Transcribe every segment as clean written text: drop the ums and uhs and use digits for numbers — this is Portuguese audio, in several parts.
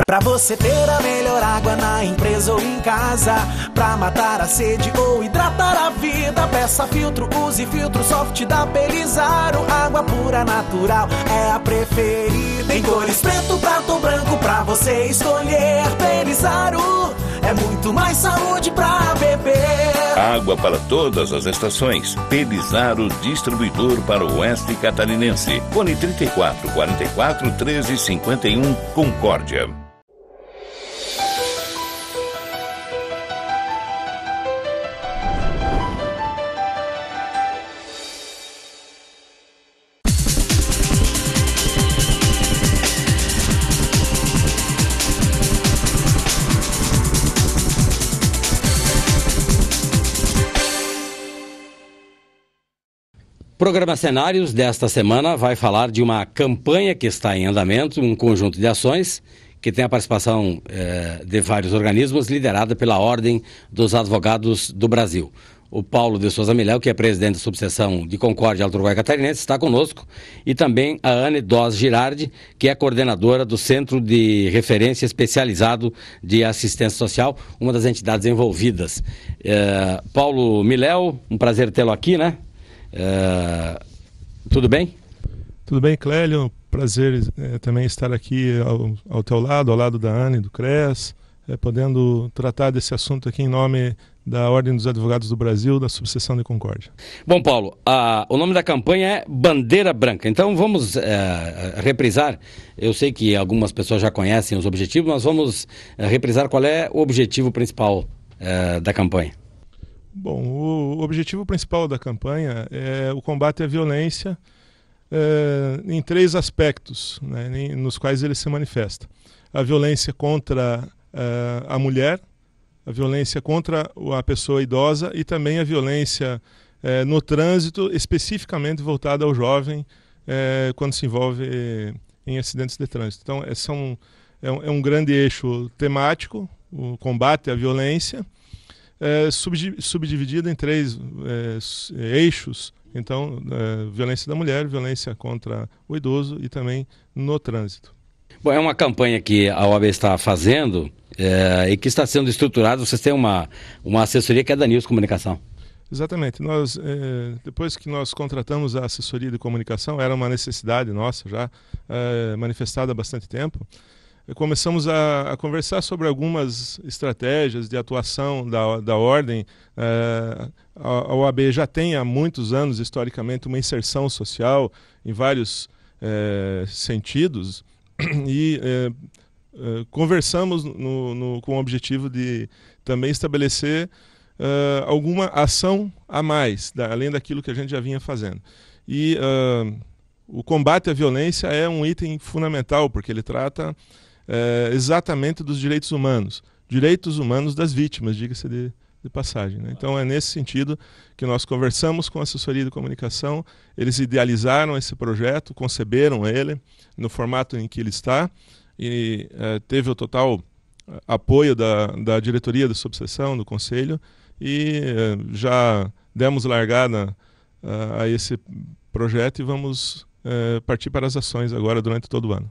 Pra você ter a melhor água na empresa ou em casa, pra matar a sede ou hidratar a vida, peça filtro, use filtro soft da Pelizaro. Água pura, natural, é a preferida. Em cores preto, prato, branco, pra você escolher. Pelizaro, é muito mais saúde pra beber. Água para todas as estações. Pelizaro, distribuidor para o oeste catarinense. Fone 34 44 13 51, Concórdia. O programa Cenários desta semana vai falar de uma campanha que está em andamento, um conjunto de ações que tem a participação de vários organismos, liderada pela Ordem dos Advogados do Brasil. O Paulo de Souza Miléo, que é presidente da subseção de Concórdia Alto Uruguai Catarinense, está conosco, e também a Anne Dos Girardi, que é coordenadora do Centro de Referência Especializado de Assistência Social, uma das entidades envolvidas. Paulo Miléo, um prazer tê-lo aqui, né? Tudo bem? Tudo bem, Clélio. Prazer também estar aqui ao teu lado, ao lado da Anne, do CREAS, podendo tratar desse assunto aqui em nome da Ordem dos Advogados do Brasil, da subseção de Concórdia. Bom, Paulo, o nome da campanha é Bandeira Branca. Então vamos reprisar. Eu sei que algumas pessoas já conhecem os objetivos, mas vamos reprisar qual é o objetivo principal da campanha. Bom, o objetivo principal da campanha é o combate à violência em três aspectos, né, nos quais ele se manifesta. A violência contra a mulher, a violência contra a pessoa idosa e também a violência no trânsito, especificamente voltada ao jovem quando se envolve em acidentes de trânsito. Então, é um grande eixo temático, o combate à violência, subdividido em três eixos. Então, violência da mulher, violência contra o idoso e também no trânsito. Bom, é uma campanha que a OAB está fazendo e que está sendo estruturada. Vocês têm uma assessoria que é da News Comunicação. Exatamente. Nós, depois que nós contratamos a assessoria de comunicação, era uma necessidade nossa já, manifestada há bastante tempo. Começamos a conversar sobre algumas estratégias de atuação da Ordem. A OAB já tem há muitos anos, historicamente, uma inserção social em vários sentidos e conversamos com o objetivo de também estabelecer alguma ação a mais, além daquilo que a gente já vinha fazendo. E o combate à violência é um item fundamental, porque ele trata exatamente dos direitos humanos das vítimas, diga-se de passagem, né? Então é nesse sentido que nós conversamos com a assessoria de comunicação, eles idealizaram esse projeto, conceberam ele no formato em que ele está e teve o total apoio da diretoria da subseção, do conselho, e já demos largada a esse projeto e vamos partir para as ações agora durante todo o ano.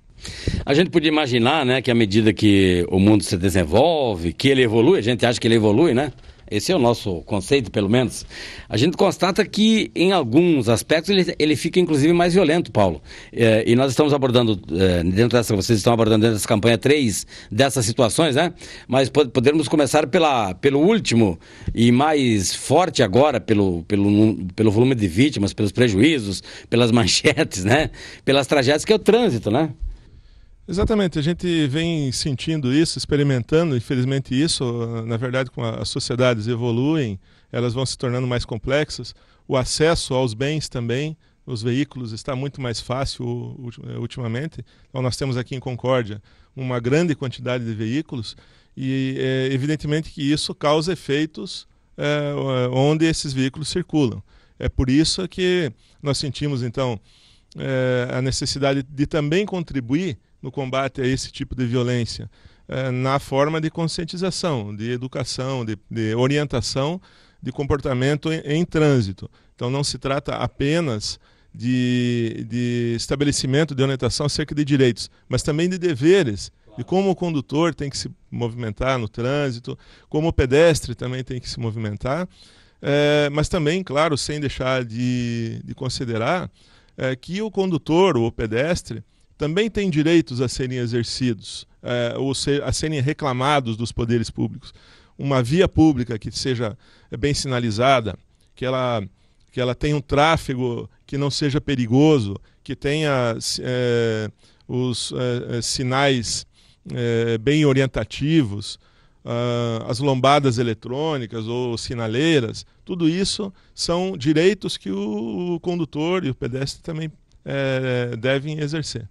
A gente podia imaginar, né, que à medida que o mundo se desenvolve, que ele evolui, a gente acha que ele evolui, né? Esse é o nosso conceito, pelo menos. A gente constata que, em alguns aspectos, ele fica, inclusive, mais violento, Paulo. E nós estamos abordando, vocês estão abordando dentro dessa campanha 3 dessas situações, né? Mas poderíamos começar pelo último e mais forte agora, pelo volume de vítimas, pelos prejuízos, pelas manchetes, né? Pelas tragédias, que é o trânsito, né? Exatamente, a gente vem sentindo isso, experimentando, infelizmente isso, na verdade, com as sociedades evoluem, elas vão se tornando mais complexas, o acesso aos bens também, os veículos está muito mais fácil ultimamente. Então nós temos aqui em Concórdia uma grande quantidade de veículos e evidentemente que isso causa efeitos onde esses veículos circulam. É por isso que nós sentimos então a necessidade de também contribuir no combate a esse tipo de violência, na forma de conscientização, de educação, de orientação de comportamento em trânsito. Então não se trata apenas de estabelecimento de orientação acerca de direitos, mas também de deveres de como o condutor tem que se movimentar no trânsito, como o pedestre também tem que se movimentar, mas também, claro, sem deixar de considerar que o condutor ou o pedestre também tem direitos a serem exercidos, ou a serem reclamados dos poderes públicos. Uma via pública que seja bem sinalizada, que ela tenha um tráfego que não seja perigoso, que tenha os sinais bem orientativos, as lombadas eletrônicas ou sinaleiras, tudo isso são direitos que o condutor e o pedestre também devem exercer.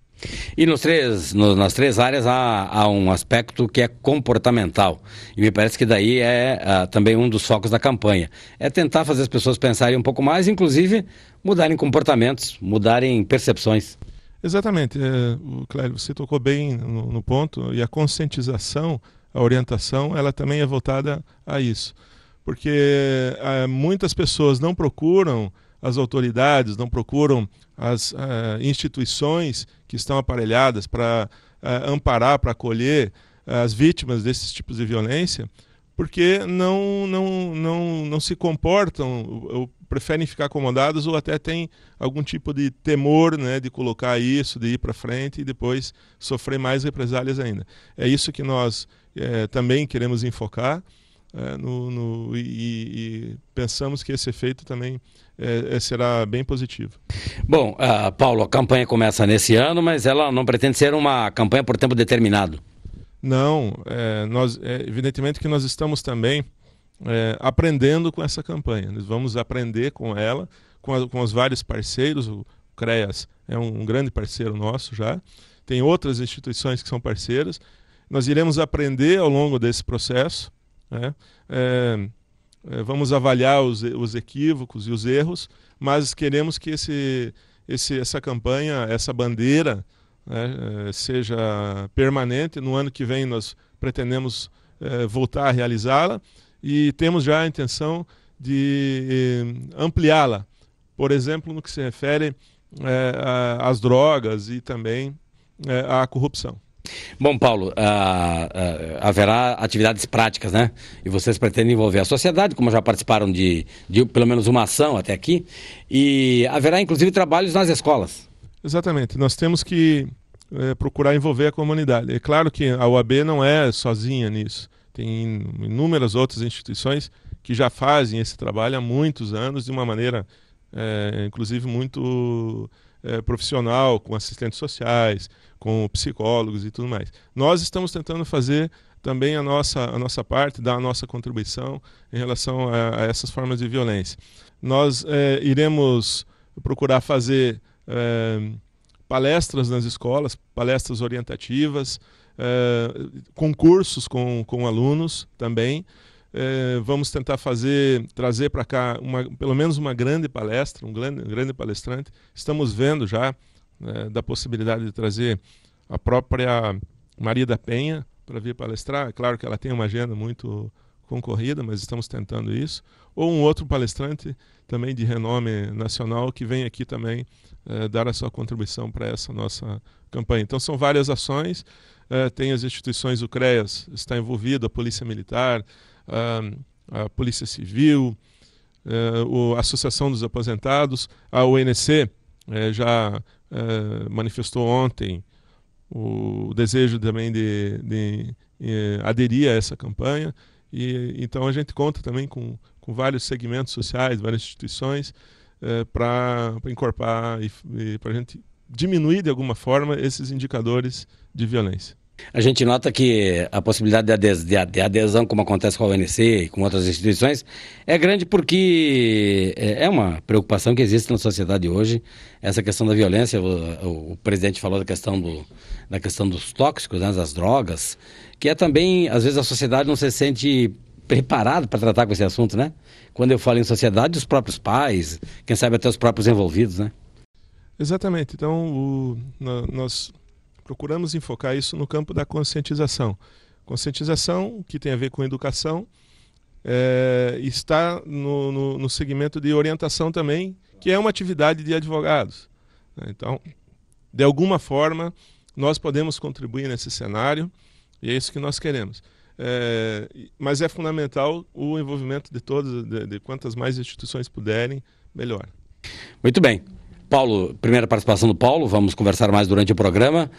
E nas três áreas há um aspecto que é comportamental. E me parece que daí é também um dos focos da campanha. É tentar fazer as pessoas pensarem um pouco mais, inclusive mudarem comportamentos, mudarem percepções. Exatamente. Clério, você tocou bem no ponto. E a conscientização, a orientação, ela também é voltada a isso. Porque muitas pessoas não procuram as autoridades, não procuram as instituições que estão aparelhadas para amparar, para acolher as vítimas desses tipos de violência, porque não se comportam, ou preferem ficar acomodados, ou até têm algum tipo de temor, né, de colocar isso, de ir para frente e depois sofrer mais represálias ainda. É isso que nós também queremos enfocar, e pensamos que esse efeito também será bem positivo. Bom, Paulo, a campanha começa nesse ano, mas ela não pretende ser uma campanha por tempo determinado. Não, evidentemente que nós estamos também aprendendo com essa campanha. Nós vamos aprender com ela, com os vários parceiros. O CREAS é um grande parceiro nosso já. Tem outras instituições que são parceiras. Nós iremos aprender ao longo desse processo, né? Vamos avaliar os equívocos e os erros, mas queremos que essa campanha, essa bandeira, né, seja permanente. No ano que vem nós pretendemos voltar a realizá-la e temos já a intenção de ampliá-la, por exemplo, no que se refere às drogas e também à corrupção. Bom, Paulo, haverá atividades práticas, né? E vocês pretendem envolver a sociedade, como já participaram de pelo menos uma ação até aqui, e haverá inclusive trabalhos nas escolas. Exatamente, nós temos que procurar envolver a comunidade. É claro que a OAB não é sozinha nisso, tem inúmeras outras instituições que já fazem esse trabalho há muitos anos, de uma maneira inclusive muito profissional, com assistentes sociais, com psicólogos e tudo mais. Nós estamos tentando fazer também a nossa parte, dar a nossa contribuição em relação a essas formas de violência. Nós iremos procurar fazer palestras nas escolas, palestras orientativas, concursos com alunos também. Vamos tentar trazer para cá pelo menos uma grande palestra, um grande palestrante. Estamos vendo já da possibilidade de trazer a própria Maria da Penha para vir palestrar. É claro que ela tem uma agenda muito concorrida, mas estamos tentando isso. Ou um outro palestrante também de renome nacional que vem aqui também dar a sua contribuição para essa nossa campanha. Então são várias ações, tem as instituições, o CREAS está envolvido, a Polícia Militar, a Polícia Civil, a Associação dos Aposentados, a UNC já manifestou ontem o desejo também de aderir a essa campanha, e então a gente conta também com vários segmentos sociais, várias instituições para encorpar e para a gente diminuir de alguma forma esses indicadores de violência. A gente nota que a possibilidade de adesão, como acontece com a ONC e com outras instituições, é grande porque é uma preocupação que existe na sociedade hoje, essa questão da violência. O presidente falou da questão dos tóxicos, né, das drogas, que é também, às vezes a sociedade não se sente preparada para tratar com esse assunto, né? Quando eu falo em sociedade, os próprios pais, quem sabe até os próprios envolvidos, né? Exatamente. Então, nós procuramos enfocar isso no campo da conscientização. Conscientização, que tem a ver com educação, está no segmento de orientação também, que é uma atividade de advogados. Então, de alguma forma, nós podemos contribuir nesse cenário e é isso que nós queremos. Mas é fundamental o envolvimento de todas, de quantas mais instituições puderem, melhor. Muito bem. Paulo, primeira participação do Paulo, vamos conversar mais durante o programa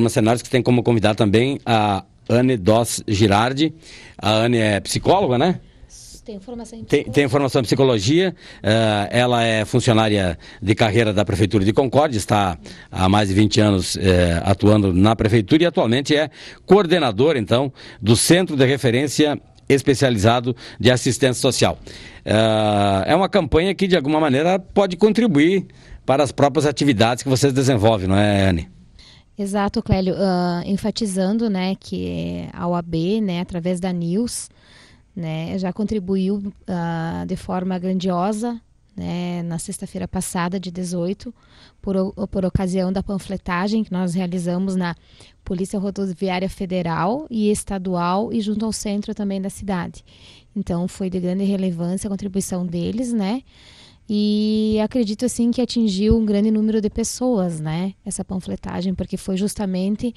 Cenários, que tem como convidado também a Anne Doss Girardi. A Anne é psicóloga, né? Tem formação em psicologia. Tem formação em psicologia, ela é funcionária de carreira da Prefeitura de Concórdia, está há mais de 20 anos atuando na Prefeitura e atualmente é coordenadora, então, do Centro de Referência Especializado de Assistência Social. É uma campanha que, de alguma maneira, pode contribuir para as próprias atividades que vocês desenvolvem, não é, Anne? Exato, Clélio. Enfatizando, né, que a OAB, né, através da NILS, né, já contribuiu de forma grandiosa, né, na sexta-feira passada, de 18, por ocasião da panfletagem que nós realizamos na Polícia Rodoviária Federal e Estadual e junto ao centro também da cidade. Então, foi de grande relevância a contribuição deles, né? E acredito, assim, que atingiu um grande número de pessoas, né? Essa panfletagem, porque foi justamente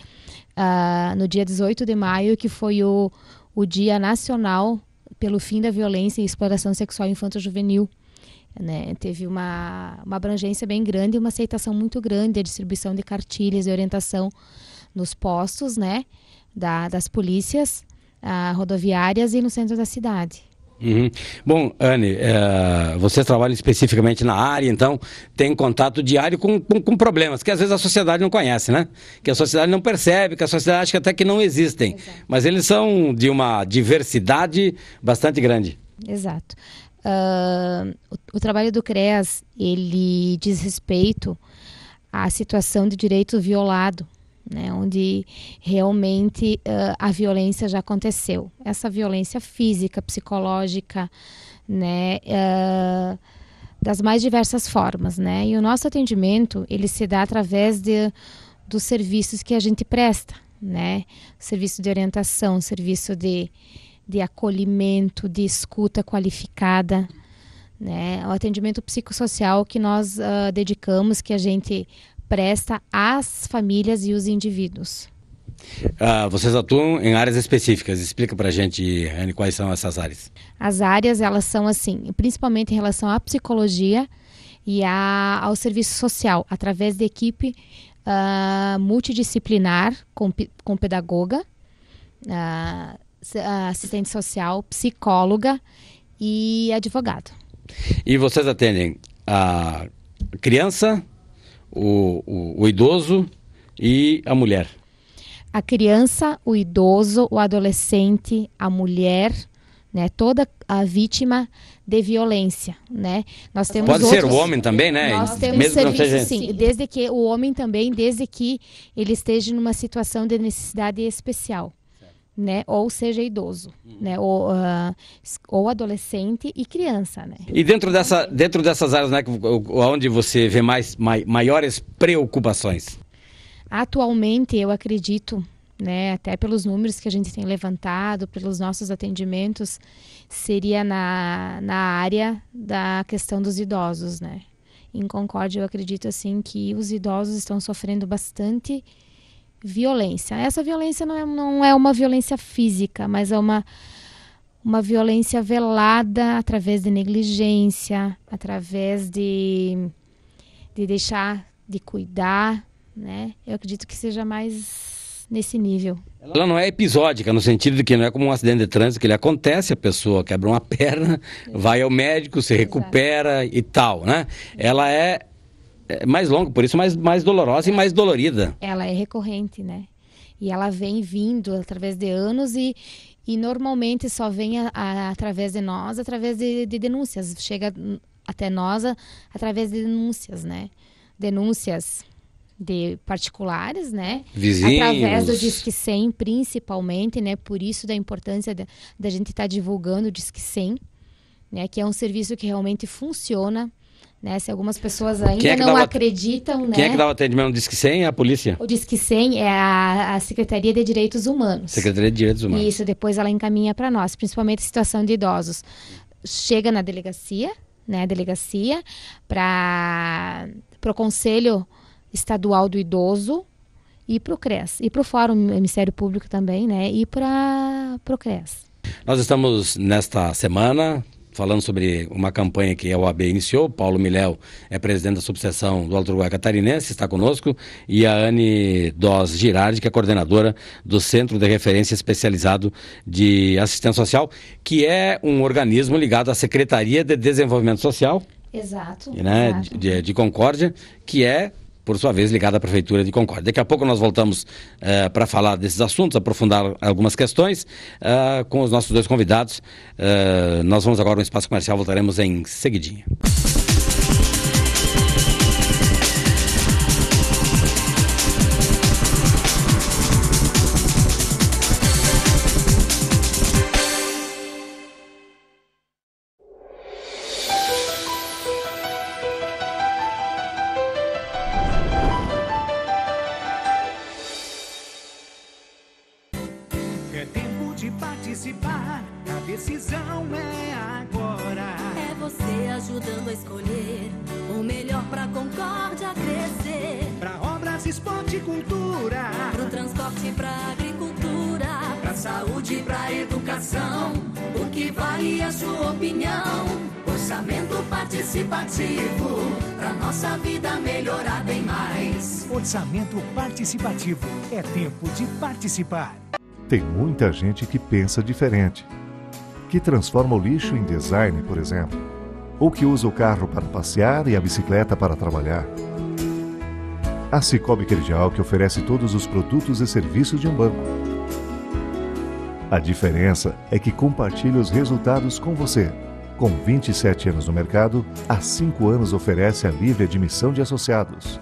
no dia 18 de maio que foi o Dia Nacional pelo Fim da Violência e Exploração Sexual Infanto-Juvenil. Né? Teve uma abrangência bem grande e uma aceitação muito grande, a distribuição de cartilhas e orientação nos postos, né? Das polícias rodoviárias e no centro da cidade. Uhum. Bom, Anne, vocês trabalham especificamente na área, então tem contato diário com problemas que às vezes a sociedade não conhece, né? Que a sociedade não percebe, que a sociedade acha até que não existem. Exato. Mas eles são de uma diversidade bastante grande. Exato. O trabalho do CREAS, ele diz respeito à situação de direito violado, né, onde realmente a violência já aconteceu. Essa violência física, psicológica, né, das mais diversas formas, né? E o nosso atendimento, ele se dá através dos serviços que a gente presta, né? Serviço de orientação, serviço de acolhimento, de escuta qualificada, né? O atendimento psicossocial que nós dedicamos, que a gente presta às famílias e os indivíduos. Vocês atuam em áreas específicas. Explica pra gente, Anne, quais são essas áreas. As áreas, elas são assim, principalmente em relação à psicologia e ao serviço social, através de equipe multidisciplinar, com pedagoga, assistente social, psicóloga e advogado. E vocês atendem a criança, o idoso e a mulher? A criança, o idoso, o adolescente, a mulher, né, toda a vítima de violência, né? Nós temos Pode ser o homem também, né? Nós temos mesmo serviço, que não seja... sim, desde que o homem também, desde que ele esteja numa situação de necessidade especial, né? Ou seja idoso, né? Ou adolescente e criança, né? E dentro dessas áreas, né, onde você vê maiores preocupações? Atualmente, eu acredito, né, até pelos números que a gente tem levantado, pelos nossos atendimentos, seria na área da questão dos idosos, né? Em Concórdia, eu acredito assim que os idosos estão sofrendo bastante violência. Essa violência não é uma violência física, mas é uma violência velada através de negligência, através de deixar de cuidar, né? Eu acredito que seja mais nesse nível. Ela não é episódica, no sentido de que não é como um acidente de trânsito, que ele acontece, a pessoa quebra uma perna, vai ao médico, se recupera e tal, né? Ela é mais longa, por isso mais dolorosa e mais dolorida. Ela é recorrente, né? E ela vem vindo através de anos e normalmente só vem através de nós, através de denúncias. Chega até nós através de denúncias, né? Denúncias de particulares, né? Vizinhos. Através do Disque 100, principalmente, né? Por isso da importância da gente estar divulgando o Disque 100, né? Que é um serviço que realmente funciona, né? Se algumas pessoas ainda não acreditam, né? Quem é que dá o atendimento no Disque 100? É a polícia? O Disque 100 é a Secretaria de Direitos Humanos. Secretaria de Direitos Humanos. Isso, depois ela encaminha para nós, principalmente a situação de idosos. Chega na delegacia, né? Para o Conselho Estadual do Idoso, e para o CRES, e para o Fórum Ministério Público também, né, e para o CRES. Nós estamos nesta semana falando sobre uma campanha que a OAB iniciou. Paulo Miléo é presidente da subseção do Alto Uruguai Catarinense, está conosco, e a Anne Dos Girardi, que é coordenadora do Centro de Referência Especializado de Assistência Social, que é um organismo ligado à Secretaria de Desenvolvimento Social. Exato. Né, exato. De Concórdia, que é, por sua vez, ligada à Prefeitura de Concórdia. Daqui a pouco nós voltamos para falar desses assuntos, aprofundar algumas questões com os nossos dois convidados. Nós vamos agora no espaço comercial, voltaremos em seguidinha. É tempo de participar, a decisão é agora. É você ajudando a escolher o melhor pra Concórdia crescer. Pra obras, esporte e cultura, Pro transporte e pra agricultura. pra saúde e pra educação. O que vale é a sua opinião? Orçamento participativo, Pra nossa vida melhorar bem mais. orçamento participativo. É tempo de participar. Tem muita gente que pensa diferente, que transforma o lixo em design, por exemplo, ou que usa o carro para passear e a bicicleta para trabalhar. A Cicobi Credial que oferece todos os produtos e serviços de um banco. A diferença é que compartilha os resultados com você. Com 27 anos no mercado, há 5 anos oferece a livre admissão de associados.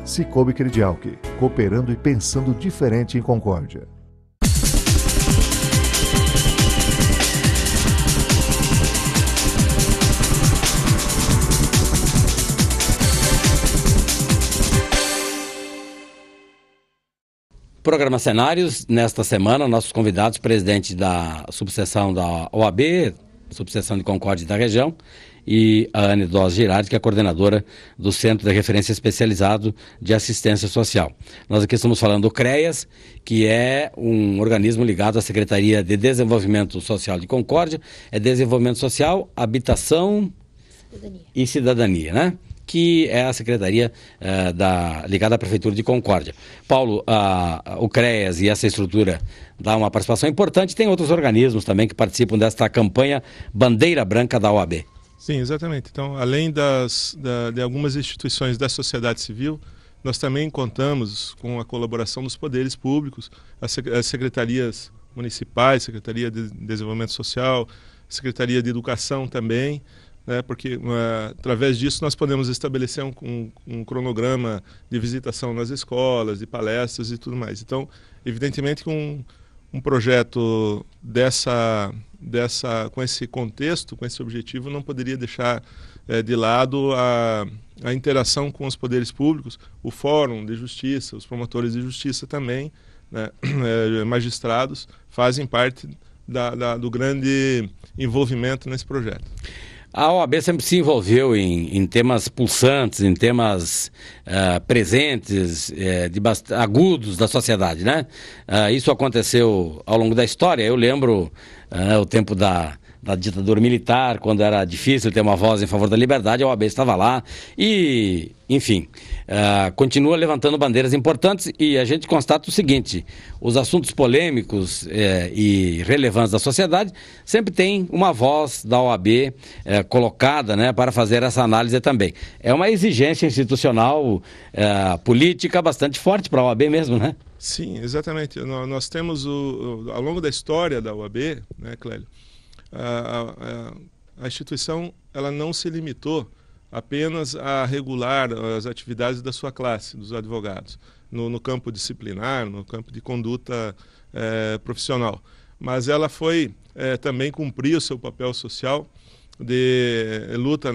Cicobi Credial, cooperando e pensando diferente em Concórdia. Programa Cenários, nesta semana, nossos convidados, presidente da subseção da OAB, subseção de Concórdia da região, e a Anne Dos Girardi, que é coordenadora do Centro de Referência Especializado de Assistência Social. Nós aqui estamos falando do CREAS, que é um organismo ligado à Secretaria de Desenvolvimento Social de Concórdia, é Desenvolvimento Social, Habitação e Cidadania, né? Que é a secretaria ligada à Prefeitura de Concórdia. Paulo, o CREAS e essa estrutura dá uma participação importante. Tem outros organismos também que participam desta campanha Bandeira Branca da OAB. Sim, exatamente. Então, além de algumas instituições da sociedade civil, nós também contamos com a colaboração dos poderes públicos, as secretarias municipais, Secretaria de Desenvolvimento Social, Secretaria de Educação também, né, porque através disso nós podemos estabelecer um cronograma de visitação nas escolas, de palestras e tudo mais. Então, evidentemente que um projeto com esse contexto, com esse objetivo, não poderia deixar de lado a interação com os poderes públicos, o Fórum de Justiça, os promotores de justiça também, né, magistrados, fazem parte do grande envolvimento nesse projeto. A OAB sempre se envolveu em temas pulsantes, em temas presentes, agudos da sociedade, né? Isso aconteceu ao longo da história. Eu lembro o tempo da ditadura militar, quando era difícil ter uma voz em favor da liberdade, a OAB estava lá e, enfim, continua levantando bandeiras importantes, e a gente constata o seguinte: os assuntos polêmicos e relevantes da sociedade sempre tem uma voz da OAB colocada, né, para fazer essa análise também. É uma exigência institucional, política bastante forte para a OAB mesmo, né? Sim, exatamente. Nós temos, ao longo da história da OAB, né, Clélio, a instituição ela não se limitou apenas a regular as atividades da sua classe, dos advogados, no campo disciplinar, no campo de conduta profissional, mas ela foi também cumprir o seu papel social de luta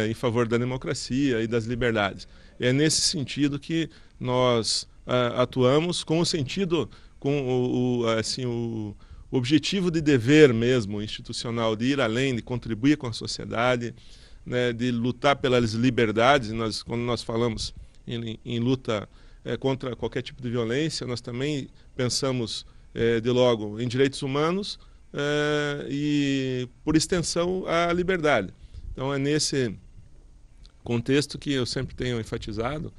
em favor da democracia e das liberdades. E é nesse sentido que nós atuamos com o sentido, com o objetivo de dever mesmo institucional, de ir além, de contribuir com a sociedade, né, de lutar pelas liberdades. Quando nós falamos em luta contra qualquer tipo de violência, nós também pensamos, de logo, em direitos humanos e, por extensão, a liberdade. Então, é nesse contexto que eu sempre tenho enfatizado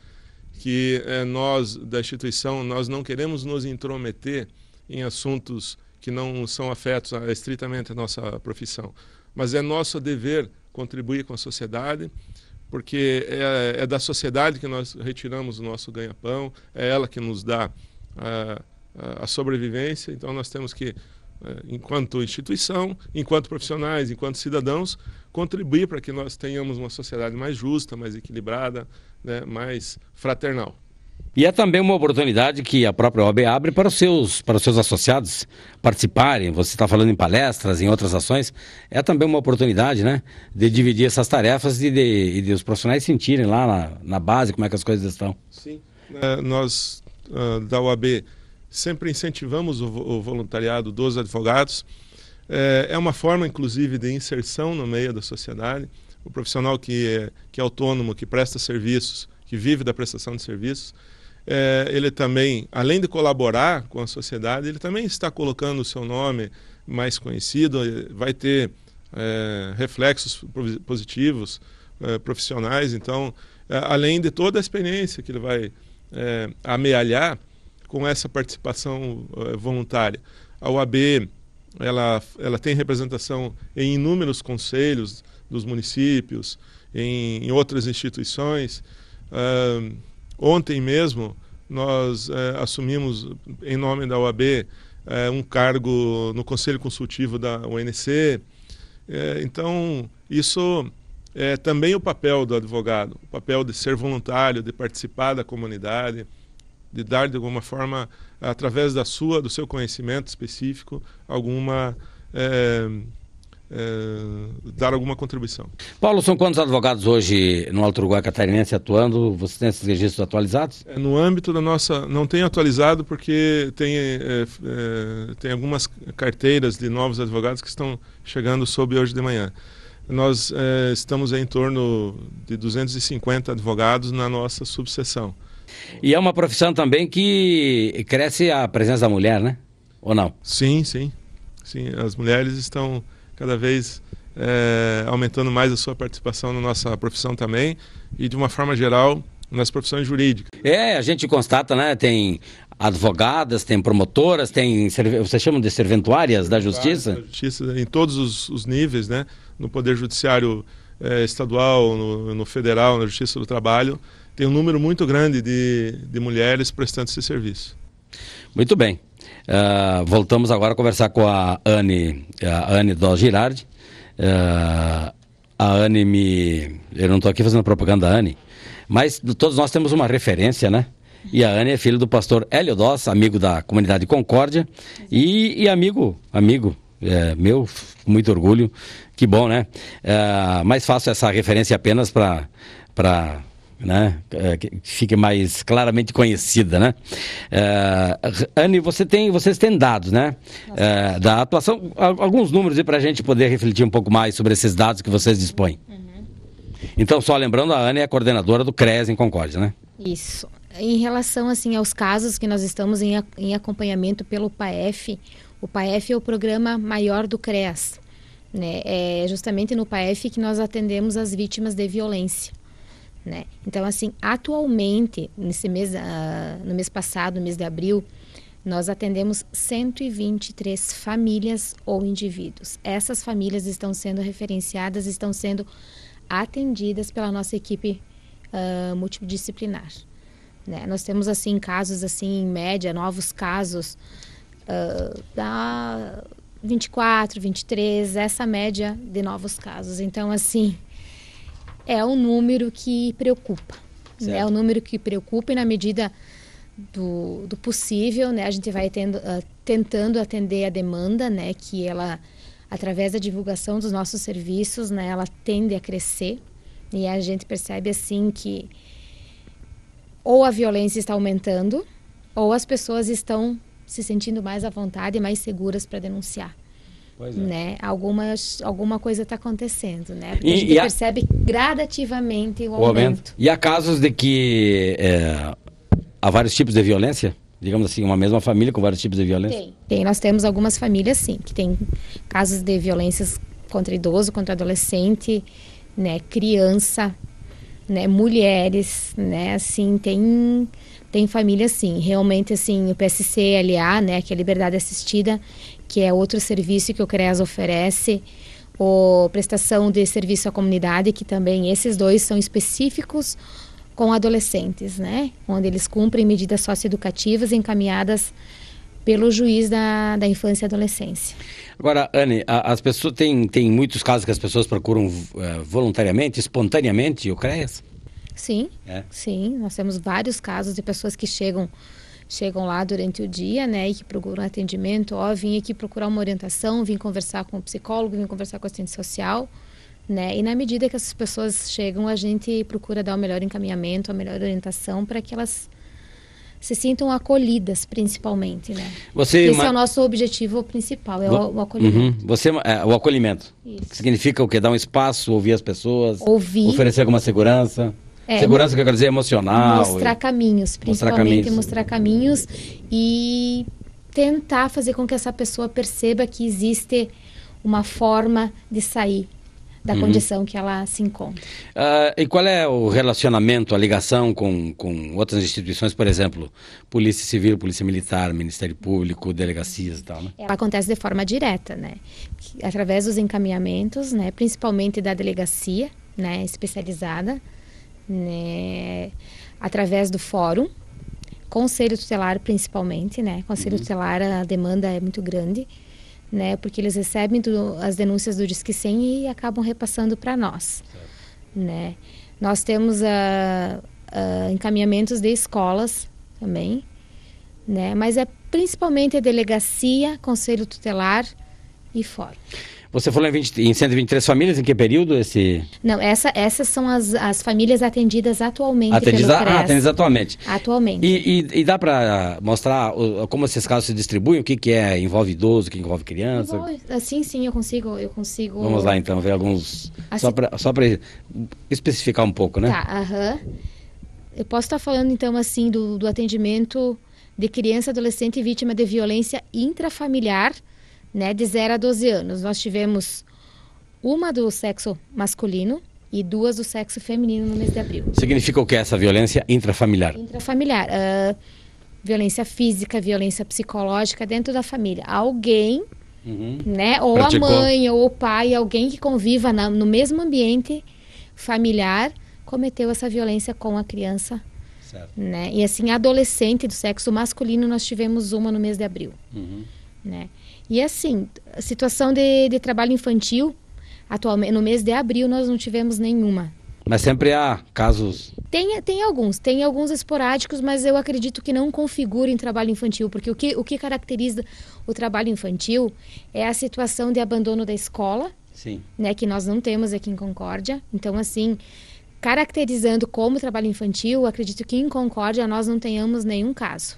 que nós, da instituição, nós não queremos nos intrometer em assuntos que não são afetos estritamente à nossa profissão, mas é nosso dever contribuir com a sociedade, porque é da sociedade que nós retiramos o nosso ganha-pão, é ela que nos dá a sobrevivência. Então nós temos que, enquanto instituição, enquanto profissionais, enquanto cidadãos, contribuir para que nós tenhamos uma sociedade mais justa, mais equilibrada, né, mais fraternal. E é também uma oportunidade que a própria OAB abre para os seus associados participarem. Você está falando em palestras, em outras ações. É também uma oportunidade, né, de dividir essas tarefas e de os profissionais sentirem lá na base como é que as coisas estão. Sim. Nós, da OAB, sempre incentivamos o voluntariado dos advogados. É uma forma, inclusive, de inserção no meio da sociedade. O profissional que é autônomo, que presta serviços, que vive da prestação de serviços, ele também, além de colaborar com a sociedade, ele também está colocando o seu nome mais conhecido, vai ter reflexos positivos, profissionais. Então, além de toda a experiência que ele vai amealhar com essa participação voluntária. A OAB, ela tem representação em inúmeros conselhos dos municípios, em outras instituições. Ontem mesmo nós assumimos, em nome da OAB, um cargo no Conselho Consultivo da UNC. Então, isso é também o papel do advogado, o papel de ser voluntário, de participar da comunidade, de dar, de alguma forma, através do seu conhecimento específico, dar alguma contribuição. Paulo, são quantos advogados hoje no Alto Uruguai Catarinense atuando? Você tem esses registros atualizados? No âmbito da nossa... Não tenho atualizado porque tem algumas carteiras de novos advogados que estão chegando sob hoje de manhã. Nós estamos em torno de 250 advogados na nossa subseção. E é uma profissão também que cresce a presença da mulher, né? Ou não? Sim. As mulheres estão cada vez aumentando mais a sua participação na nossa profissão também e, de uma forma geral, nas profissões jurídicas. A gente constata, né? Tem advogadas, tem promotoras, tem, vocês chamam de serventuárias da Justiça? Da Justiça em todos os níveis, né? No Poder Judiciário estadual, no Federal, na Justiça do Trabalho, tem um número muito grande de mulheres prestando esse serviço. Muito bem. Voltamos agora a conversar com a Anne Dos Girardi. A Anne eu não estou aqui fazendo propaganda da Anne, mas todos nós temos uma referência, né? E a Anne é filha do pastor Hélio Dos, amigo da comunidade Concórdia e amigo meu, com muito orgulho. Que bom, né? Mas faço essa referência apenas para né, que fique mais claramente conhecida, né? Anne, vocês têm dados, né? Da atuação, alguns números aí para a gente poder refletir um pouco mais sobre esses dados que vocês dispõem. Então, só lembrando, a Anne é a coordenadora do CREAS em Concórdia, né? Isso. Em relação assim aos casos que nós estamos em acompanhamento pelo PAEF, o PAEF é o programa maior do CREAS, né? É justamente no PAEF que nós atendemos as vítimas de violência, né? Então, assim, atualmente, nesse mês, no mês passado, no mês de abril, nós atendemos 123 famílias ou indivíduos. Essas famílias estão sendo referenciadas, estão sendo atendidas pela nossa equipe multidisciplinar, né? Nós temos, assim, casos, assim, em média, novos casos, da 24, 23, essa média de novos casos. Então, assim, é um número que preocupa, né? É um número que preocupa e, na medida do possível, né, a gente vai tentando atender a demanda, né, que ela, através da divulgação dos nossos serviços, né, ela tende a crescer, e a gente percebe, assim, que ou a violência está aumentando ou as pessoas estão se sentindo mais à vontade e mais seguras para denunciar. Pois é. Né? Alguma coisa está acontecendo, né? Porque a gente percebe gradativamente o aumento. E há casos de que há vários tipos de violência? Digamos assim, uma mesma família com vários tipos de violência? Tem. Nós temos algumas famílias, sim, que tem casos de violências contra idoso, contra adolescente, né, criança, né, mulheres, né, assim, tem famílias, sim. Realmente, assim, o PSC-LA, né, que é a Liberdade Assistida, que é outro serviço que o CREAS oferece, ou prestação de serviço à comunidade, que também esses dois são específicos com adolescentes, né? Onde eles cumprem medidas socioeducativas encaminhadas pelo juiz da infância e adolescência. Agora, Anne, as pessoas tem muitos casos que as pessoas procuram voluntariamente, espontaneamente o CREAS? Sim, sim. Nós temos vários casos de pessoas que chegam lá durante o dia, né, e que procuram atendimento. Vim aqui procurar uma orientação, vim conversar com o psicólogo, vim conversar com o assistente social. Né? E na medida que essas pessoas chegam, a gente procura dar o melhor encaminhamento, a melhor orientação para que elas se sintam acolhidas, principalmente, né? Esse é o nosso objetivo principal, é o acolhimento. O acolhimento. Isso. Que significa o quê? Dar um espaço, ouvir as pessoas, oferecer alguma segurança. Segurança, que eu quero dizer, emocional. Mostrar caminhos, principalmente mostrar caminhos e tentar fazer com que essa pessoa perceba que existe uma forma de sair da condição que ela se encontra. E qual é o relacionamento, a ligação com outras instituições, por exemplo, Polícia Civil, Polícia Militar, Ministério Público, delegacias e tal, né? Ela acontece de forma direta, né? Através dos encaminhamentos, né? Principalmente da delegacia, né? Especializada, né? Através do fórum, conselho tutelar principalmente, né? Conselho tutelar, a demanda é muito grande, né, porque eles recebem as denúncias do Disque 100 e acabam repassando para nós, né. Nós temos encaminhamentos de escolas também, né, mas é principalmente a delegacia, conselho tutelar e fórum. Você falou em 123 famílias, em que período esse? Não, essas são as famílias atendidas atualmente pelo CREAS. Atendidas atualmente. Atualmente. E dá para mostrar como esses casos se distribuem? O que envolve idoso, o que envolve criança? Sim, eu consigo. Vamos lá então, ver alguns, assim, só para especificar um pouco, né? Tá, Eu posso estar falando então assim do atendimento de criança, adolescente e vítima de violência intrafamiliar, né, de 0 a 12 anos. Nós tivemos uma do sexo masculino e 2 do sexo feminino no mês de abril. Significa o que é essa violência intrafamiliar? Intrafamiliar, violência física, violência psicológica dentro da família. Alguém, né, ou praticou. A mãe ou o pai, alguém que conviva no mesmo ambiente familiar, cometeu essa violência com a criança. Certo. Né? E assim, adolescente do sexo masculino, nós tivemos uma no mês de abril. Né? E assim, a situação de trabalho infantil, atualmente, no mês de abril, nós não tivemos nenhuma. Mas sempre há casos? Tem alguns esporádicos, mas eu acredito que não configurem trabalho infantil, porque o que caracteriza o trabalho infantil é a situação de abandono da escola, sim, né, que nós não temos aqui em Concórdia. Então, assim, caracterizando como trabalho infantil, acredito que em Concórdia nós não tenhamos nenhum caso.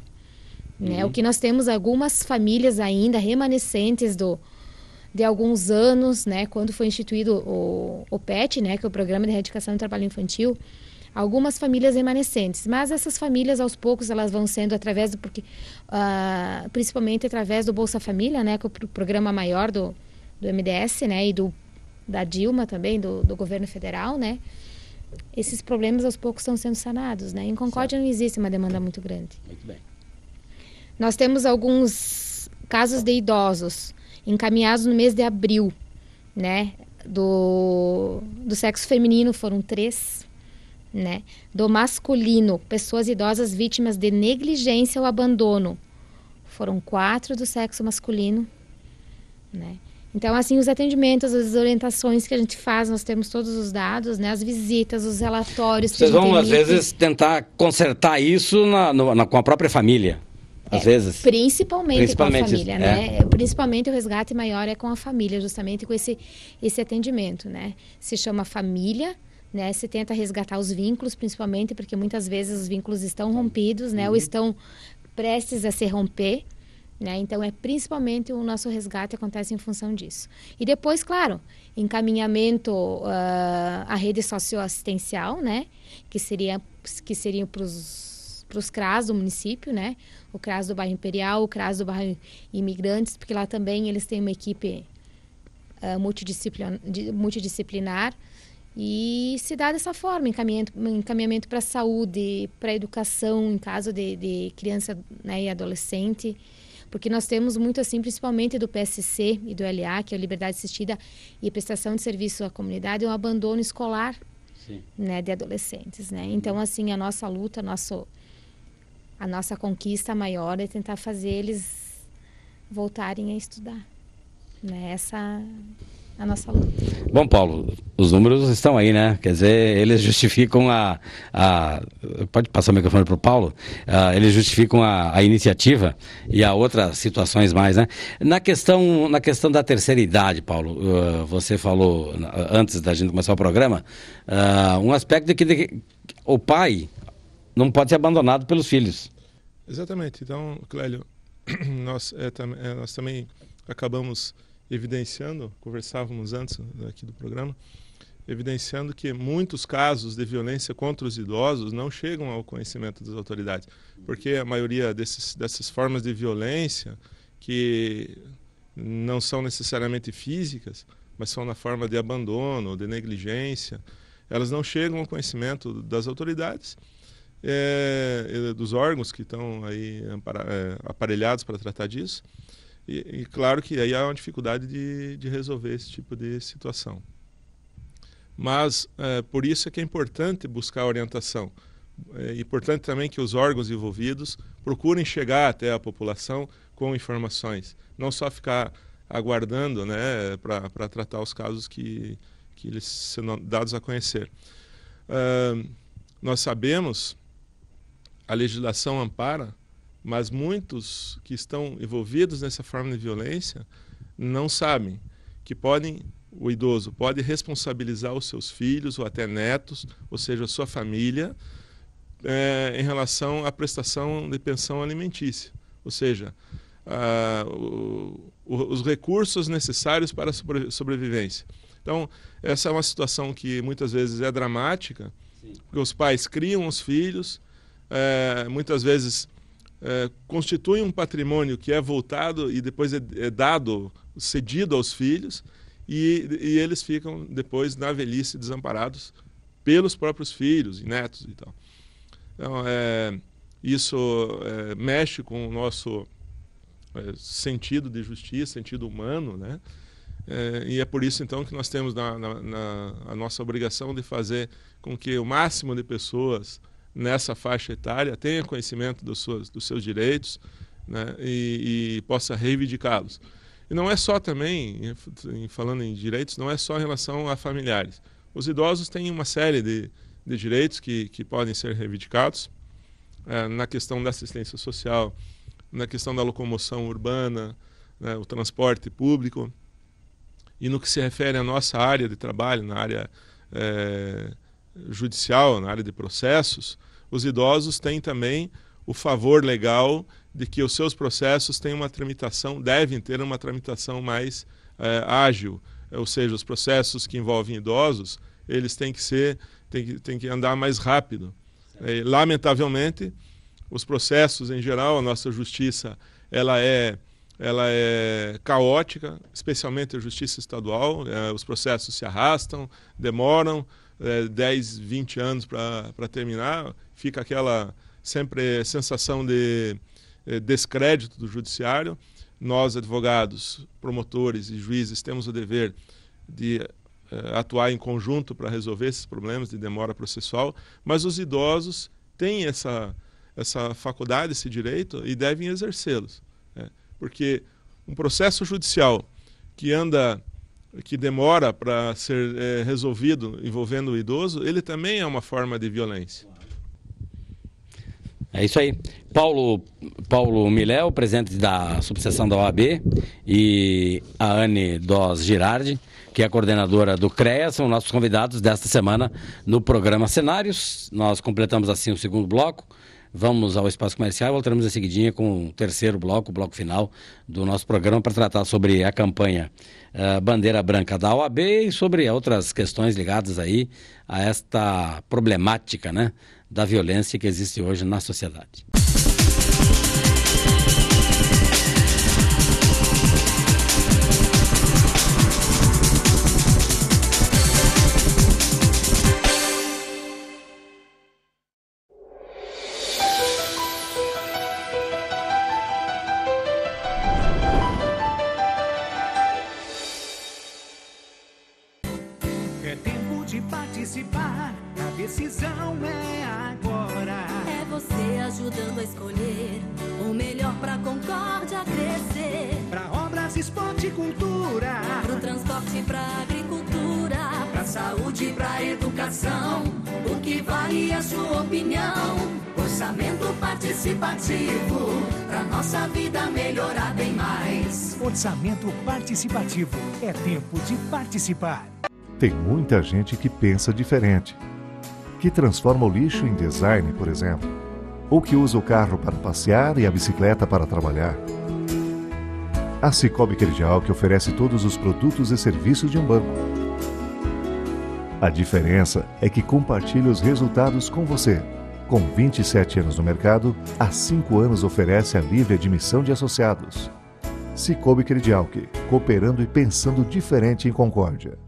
Né? O que nós temos algumas famílias ainda remanescentes de alguns anos, né, quando foi instituído o PET, né, que é o Programa de Erradicação do Trabalho Infantil, algumas famílias remanescentes, mas essas famílias aos poucos elas vão sendo principalmente através do Bolsa Família, né, que é o programa maior do MDS, né, e da Dilma também, do governo federal, né. Esses problemas aos poucos estão sendo sanados, né. Em Concórdia não existe uma demanda muito grande. Muito bem. Nós temos alguns casos de idosos encaminhados no mês de abril, né? Do sexo feminino foram 3, né? Do masculino, pessoas idosas vítimas de negligência ou abandono, foram 4 do sexo masculino, né? Então, assim, os atendimentos, as orientações que a gente faz, nós temos todos os dados, né? As visitas, os relatórios. Vocês vão, às vezes, tentar consertar isso com a própria família. Às vezes. Principalmente com a família, né? Principalmente o resgate maior é com a família, justamente com esse atendimento, né? Se chama família, né? Se tenta resgatar os vínculos, principalmente porque muitas vezes os vínculos estão rompidos, né? Ou estão prestes a se romper, né? Então, principalmente o nosso resgate acontece em função disso. E depois, claro, encaminhamento à rede socioassistencial, né? Que seriam para os os CRAS do município, né? O CRAS do bairro Imperial, o CRAS do bairro Imigrantes, porque lá também eles têm uma equipe multidisciplinar, e se dá dessa forma, encaminhamento para a saúde, para a educação, em caso de criança, né, e adolescente, porque nós temos muito assim, principalmente do PSC e do LA, que é a Liberdade Assistida e Prestação de Serviço à Comunidade, um abandono escolar, né, de adolescentes, né? Então, assim, a nossa luta, a nossa conquista maior é tentar fazer eles voltarem a estudar, né? Essa a nossa luta. Bom, Paulo, os números estão aí, né? Quer dizer, eles justificam pode passar o microfone para o Paulo? Eles justificam a iniciativa e a outras situações mais, né? Na questão da terceira idade, Paulo, você falou, antes da gente começar o programa, um aspecto de que o pai não pode ser abandonado pelos filhos. Exatamente. Então, Clélio, nós também acabamos evidenciando, conversávamos antes aqui do programa, evidenciando que muitos casos de violência contra os idosos não chegam ao conhecimento das autoridades, porque a maioria dessas formas de violência, que não são necessariamente físicas, mas são na forma de abandono, de negligência, elas não chegam ao conhecimento das autoridades, dos órgãos que estão aí aparelhados para tratar disso. E claro que aí há uma dificuldade de resolver esse tipo de situação. Mas por isso é que é importante buscar orientação. É importante também que os órgãos envolvidos procurem chegar até a população com informações. Não só ficar aguardando, né, para tratar os casos que eles serão dados a conhecer. Nós sabemos, a legislação ampara, mas muitos que estão envolvidos nessa forma de violência não sabem que o idoso pode responsabilizar os seus filhos ou até netos, ou seja, a sua família, em relação à prestação de pensão alimentícia, ou seja, os recursos necessários para a sobrevivência. Então, essa é uma situação que muitas vezes é dramática, porque os pais criam os filhos, muitas vezes constitui um patrimônio que é voltado e depois é cedido aos filhos, e eles ficam depois na velhice desamparados pelos próprios filhos e netos e tal. Então, isso mexe com o nosso sentido de justiça, sentido humano, né? E é por isso então que nós temos a nossa obrigação de fazer com que o máximo de pessoas nessa faixa etária tenha conhecimento dos seus direitos, né, e possa reivindicá-los. E não é só também, falando em direitos, não é só em relação a familiares. Os idosos têm uma série de direitos que podem ser reivindicados, na questão da assistência social, na questão da locomoção urbana, né, o transporte público, e no que se refere à nossa área de trabalho, na área judicial, na área de processos, os idosos têm também o favor legal de que os seus processos devem ter uma tramitação mais ágil, ou seja, os processos que envolvem idosos, eles têm que andar mais rápido. Lamentavelmente, os processos em geral, a nossa justiça, ela é caótica, especialmente a justiça estadual, os processos se arrastam, demoram 10, 20 anos para terminar, fica aquela sempre sensação de descrédito do judiciário. Nós, advogados, promotores e juízes, temos o dever de atuar em conjunto para resolver esses problemas de demora processual, mas os idosos têm essa faculdade, esse direito, e devem exercê-los, né? Porque um processo judicial que demora para ser resolvido envolvendo o idoso, ele também é uma forma de violência. É isso aí. Paulo Miléo, presidente da subseção da OAB, e a Anne Dos Girardi, que é a coordenadora do CREA, são nossos convidados desta semana no programa Cenários. Nós completamos assim o segundo bloco. Vamos ao espaço comercial e voltaremos em seguidinha com o terceiro bloco, o bloco final do nosso programa, para tratar sobre a campanha Bandeira Branca da OAB e sobre outras questões ligadas aí a esta problemática, né, da violência que existe hoje na sociedade. É tempo de participar, a decisão é agora. É você ajudando a escolher o melhor pra Concórdia crescer. Pra obras, esporte e cultura, Pro transporte, pra agricultura, pra saúde e pra educação. o que vale é a sua opinião. Orçamento participativo, pra nossa vida melhorar bem mais. Orçamento participativo. É tempo de participar. Tem muita gente que pensa diferente, que transforma o lixo em design, por exemplo, ou que usa o carro para passear e a bicicleta para trabalhar. A Cicobi Credial que oferece todos os produtos e serviços de um banco. A diferença é que compartilha os resultados com você. Com 27 anos no mercado, há 5 anos oferece a livre admissão de associados. Cicobi Credial, cooperando e pensando diferente em Concórdia.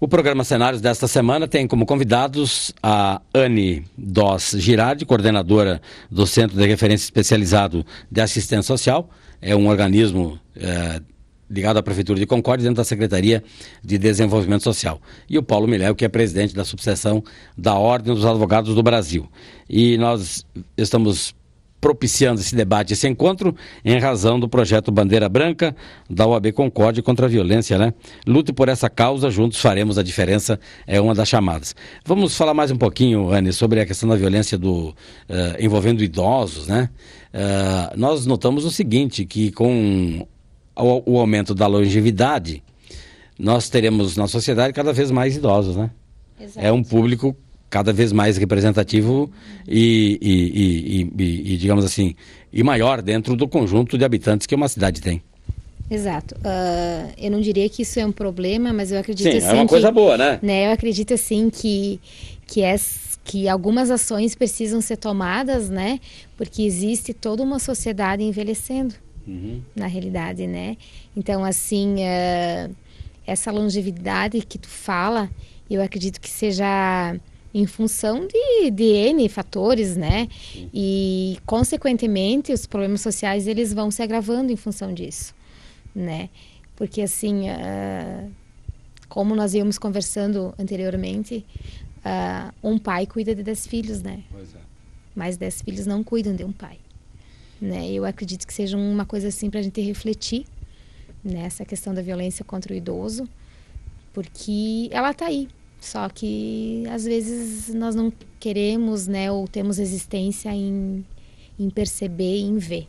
O programa Cenários desta semana tem como convidados a Anne Doss Girardi, coordenadora do Centro de Referência Especializado de Assistência Social. É um organismo ligado à Prefeitura de Concórdia, dentro da Secretaria de Desenvolvimento Social. E o Paulo Miléo, que é presidente da subseção da Ordem dos Advogados do Brasil. E nós estamos propiciando esse debate, esse encontro, em razão do projeto Bandeira Branca da OAB Concórdia contra a violência, né? Lute por essa causa, juntos faremos a diferença, é uma das chamadas. Vamos falar mais um pouquinho, Anne, sobre a questão da violência envolvendo idosos, né? Nós notamos o seguinte, que com o aumento da longevidade, nós teremos na sociedade cada vez mais idosos, né? Exato. É um público cada vez mais representativo e digamos assim, e maior dentro do conjunto de habitantes que uma cidade tem. Exato. Eu não diria que isso é um problema, mas eu acredito Sim, assim é uma coisa boa, né? Eu acredito assim que algumas ações precisam ser tomadas, né? Porque existe toda uma sociedade envelhecendo, na realidade, né? Então, assim, essa longevidade que tu fala, eu acredito que seja em função de N fatores, né? E, consequentemente, os problemas sociais, eles vão se agravando em função disso, né? Porque, assim, como nós íamos conversando anteriormente, um pai cuida de 10 filhos, né? Pois é. Mas 10 filhos não cuidam de um pai, né? Eu acredito que seja uma coisa assim para a gente refletir nessa questão da violência contra o idoso, porque ela está aí. Só que, às vezes, nós não queremos, né, ou temos resistência em perceber e em ver.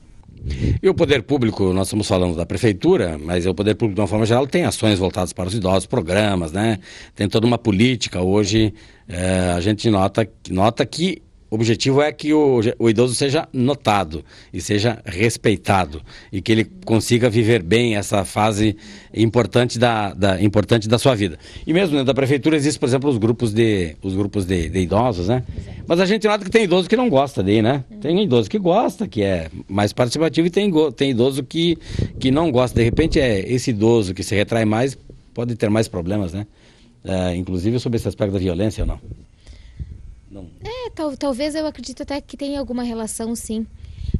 E o poder público, nós estamos falando da prefeitura, mas o poder público, de uma forma geral, tem ações voltadas para os idosos, programas, né? Tem toda uma política. Hoje, a gente nota que o objetivo é que o idoso seja notado e seja respeitado e que ele consiga viver bem essa fase importante da sua vida. E mesmo dentro da prefeitura existem, por exemplo, os grupos de idosos, né? Exato. Mas a gente nota que tem idoso que não gosta daí, né? Tem idoso que gosta, que é mais participativo, e tem idoso que não gosta. De repente, esse idoso que se retrai mais pode ter mais problemas, né? Inclusive sobre esse aspecto da violência ou não? Não. Talvez eu acredito até que tenha alguma relação, sim.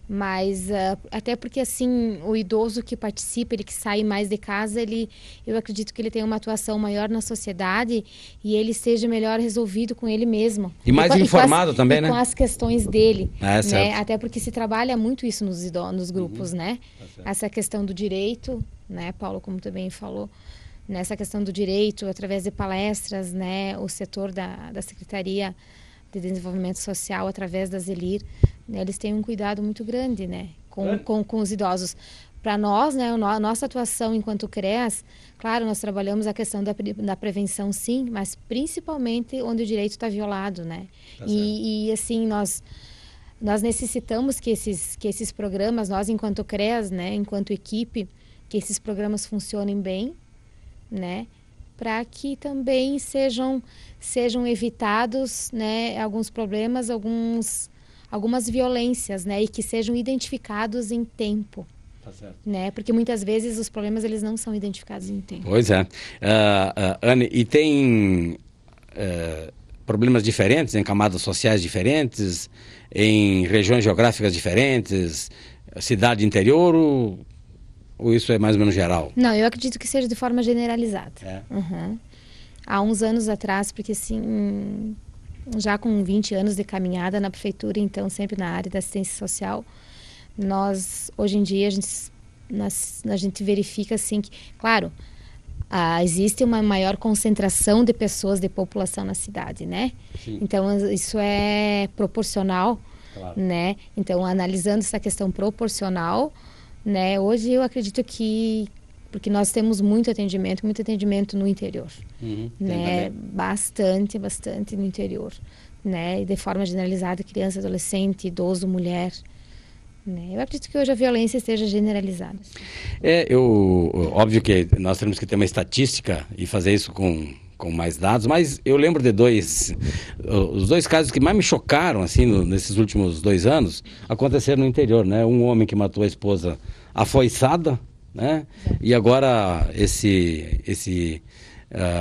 Mas até porque, assim, o idoso que participa, ele que sai mais de casa, eu acredito que ele tem uma atuação maior na sociedade e ele seja melhor resolvido com ele mesmo. E mais informado também, né? Com as questões dele. Certo. Né? Até porque se trabalha muito isso nos grupos, né? Essa questão do direito, né, Paulo, como também falou, nessa questão do direito, através de palestras, né, o setor da Secretaria de Desenvolvimento Social, através da Zelir, né, eles têm um cuidado muito grande, né, com os idosos. Para nós, né, a nossa atuação enquanto CREAS, claro, nós trabalhamos a questão da prevenção, sim, mas principalmente onde o direito está violado, né? E assim, nós necessitamos que esses programas, nós enquanto CREAS, né, enquanto equipe, que esses programas funcionem bem, né, para que também sejam evitados, né, alguns problemas, algumas violências, né, e que sejam identificados em tempo. Tá certo. Né? Porque muitas vezes os problemas eles não são identificados em tempo. Pois é. Anne, e tem problemas diferentes, em camadas sociais diferentes, em regiões geográficas diferentes, cidade interior, ou isso é mais ou menos geral? Não, eu acredito que seja de forma generalizada. Uhum. Há uns anos atrás, porque assim, já com 20 anos de caminhada na prefeitura, então sempre na área da assistência social, nós, hoje em dia, a gente verifica assim que, claro, existe uma maior concentração de pessoas, de população na cidade, né? Sim. Então, isso é proporcional, claro, né? Então, analisando essa questão proporcional, né? Hoje eu acredito que, porque nós temos muito atendimento no interior, né? Bastante no interior, né? E de forma generalizada, criança, adolescente, idoso, mulher. Eu acredito que hoje a violência esteja generalizada. Óbvio que nós temos que ter uma estatística e fazer isso com mais dados, mas eu lembro de os dois casos que mais me chocaram assim, nesses últimos 2 anos, aconteceram no interior, né? Um homem que matou a esposa afoiçada, né? E agora esse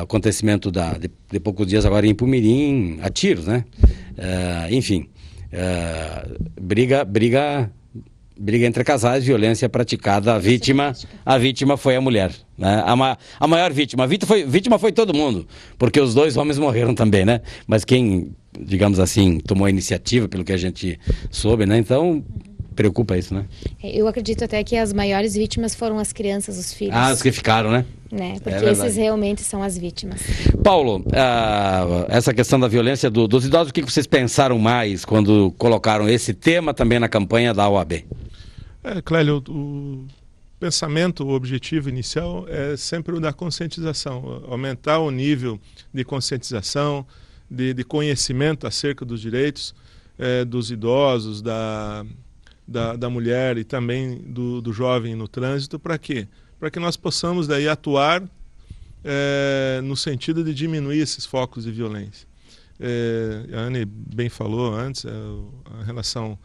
acontecimento de poucos dias agora em Pumirim, a tiros, né? Enfim, briga entre casais, violência praticada, a vítima foi a mulher, né? A maior vítima, vítima foi todo mundo, porque os 2 homens morreram também, né? Mas quem, digamos assim, tomou a iniciativa, pelo que a gente soube, né? Então, preocupa isso, né? Eu acredito até que as maiores vítimas foram as crianças, os filhos. Os que ficaram, né? Porque esses realmente são as vítimas. Paulo, essa questão da violência dos idosos, o que vocês pensaram mais quando colocaram esse tema também na campanha da OAB? Clélio, o pensamento, o objetivo inicial é sempre o da conscientização, aumentar o nível de conscientização, de conhecimento acerca dos direitos dos idosos, da mulher e também do jovem no trânsito. Para quê? Para que nós possamos daí atuar no sentido de diminuir esses focos de violência. A Anne bem falou antes, a relação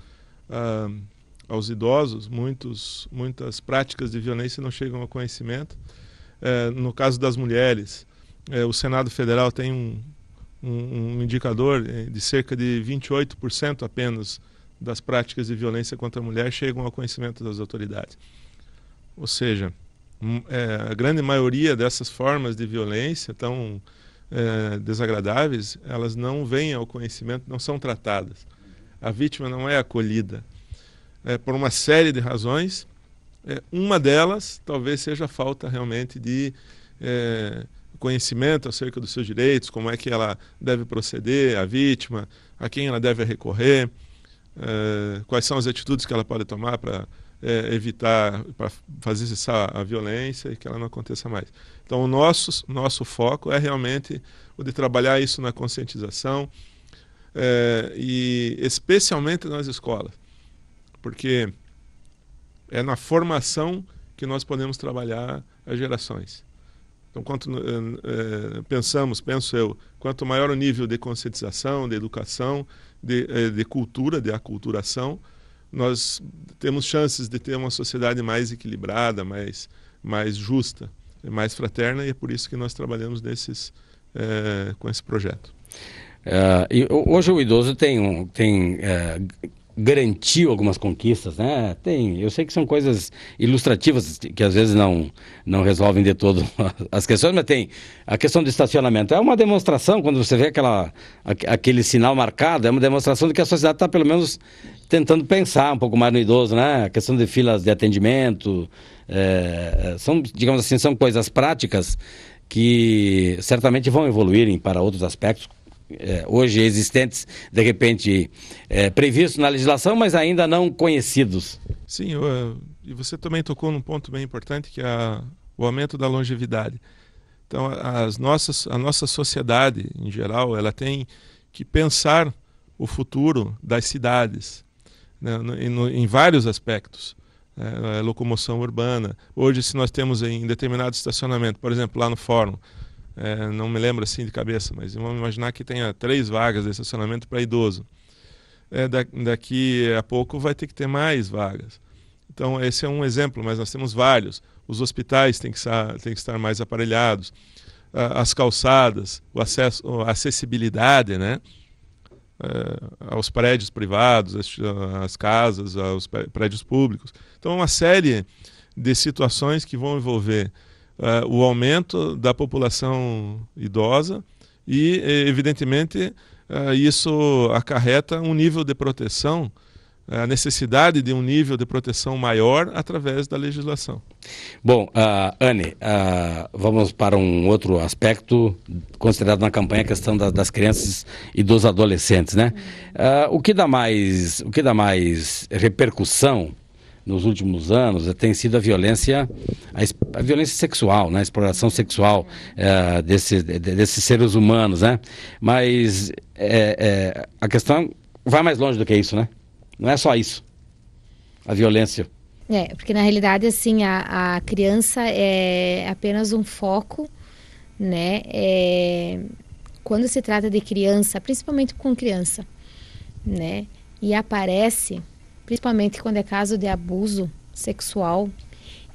aos idosos, muitas práticas de violência não chegam ao conhecimento. No caso das mulheres, o Senado Federal tem um indicador de cerca de 28% apenas das práticas de violência contra a mulher chegam ao conhecimento das autoridades. Ou seja, a grande maioria dessas formas de violência tão desagradáveis, elas não vêm ao conhecimento, não são tratadas. A vítima não é acolhida. Por uma série de razões, uma delas talvez seja a falta realmente de conhecimento acerca dos seus direitos, como é que ela deve proceder, a vítima, a quem ela deve recorrer, quais são as atitudes que ela pode tomar para evitar, para fazer cessar a violência e que ela não aconteça mais. Então o nosso foco é realmente o de trabalhar isso na conscientização e especialmente nas escolas, porque é na formação que nós podemos trabalhar as gerações. Então, penso eu, quanto maior o nível de conscientização, de educação, de cultura, de aculturação, nós temos chances de ter uma sociedade mais equilibrada, mais justa, mais fraterna, e é por isso que nós trabalhamos com esse projeto. E hoje o idoso garantiu algumas conquistas, né? Eu sei que são coisas ilustrativas que às vezes não resolvem de todo as questões, mas tem a questão do estacionamento. É uma demonstração, quando você vê aquele sinal marcado, é uma demonstração de que a sociedade está pelo menos tentando pensar um pouco mais no idoso, né? A questão de filas de atendimento, digamos assim, são coisas práticas que certamente vão evoluírem para outros aspectos, hoje existentes, de repente previstos na legislação, mas ainda não conhecidos. Sim, e você também tocou num ponto bem importante, que é o aumento da longevidade. Então, a nossa sociedade, em geral, ela tem que pensar o futuro das cidades, né, em vários aspectos. Locomoção urbana. Hoje, se nós temos em determinado estacionamento, por exemplo, lá no Fórum, não me lembro assim de cabeça, mas vamos imaginar que tenha 3 vagas de estacionamento para idoso. Daqui a pouco vai ter que ter mais vagas. Então, esse é um exemplo, mas nós temos vários. Os hospitais têm que estar mais aparelhados, as calçadas, o acesso, a acessibilidade, né? Aos prédios privados, às casas, aos prédios públicos. Então, uma série de situações que vão envolver o aumento da população idosa e, evidentemente, isso acarreta um nível de proteção, a necessidade de um nível de proteção maior através da legislação. Bom, Anne, vamos para um outro aspecto considerado na campanha, a questão das crianças e dos adolescentes, né? O que dá mais repercussão nos últimos anos tem sido a violência sexual, né? A exploração sexual desses seres humanos, né? Mas a questão vai mais longe do que isso, né? Não é só isso, a violência. Porque na realidade, assim, a criança é apenas um foco, né? Quando se trata de criança, principalmente com criança, né? E aparece, principalmente quando é caso de abuso sexual,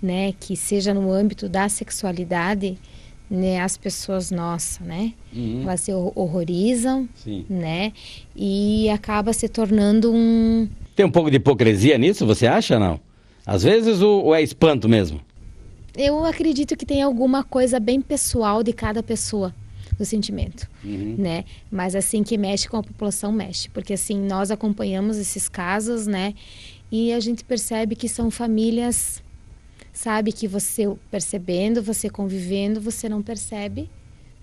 né? Que seja no âmbito da sexualidade, né? As pessoas, né? Elas se horrorizam, sim, né? E acaba se tornando um... Tem um pouco de hipocrisia nisso, você acha, não? Às vezes ou é espanto mesmo? Eu acredito que tem alguma coisa bem pessoal de cada pessoa, do sentimento, né? Mas assim, que mexe com a população, mexe. Porque assim, nós acompanhamos esses casos, né? E a gente percebe que são famílias, sabe? Que você percebendo, você convivendo, você não percebe,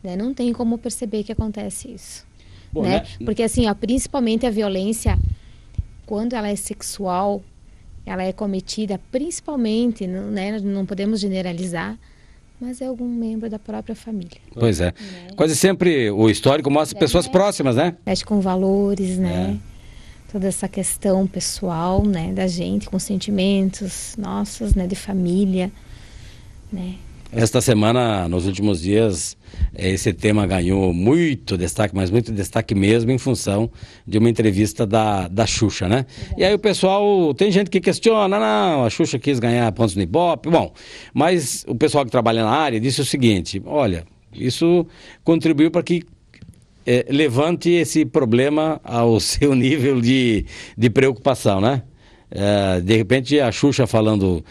né? Não tem como perceber que acontece isso. Bom, né? Porque assim, principalmente a violência, quando ela é sexual, ela é cometida principalmente, né? Não podemos generalizar, mas é algum membro da própria família. Pois é. Né? Quase sempre o histórico mostra pessoas próximas, né? Mexe com valores, né? Toda essa questão pessoal, né? Da gente, com sentimentos nossos, né? De família, né? Esta semana, nos últimos dias, esse tema ganhou muito destaque, mas muito destaque mesmo, em função de uma entrevista da Xuxa, né? E aí o pessoal, tem gente que questiona, não, a Xuxa quis ganhar pontos no Ibope, bom, mas o pessoal que trabalha na área disse o seguinte, olha, isso contribuiu para que levante esse problema ao seu nível de preocupação, né? De repente a Xuxa falando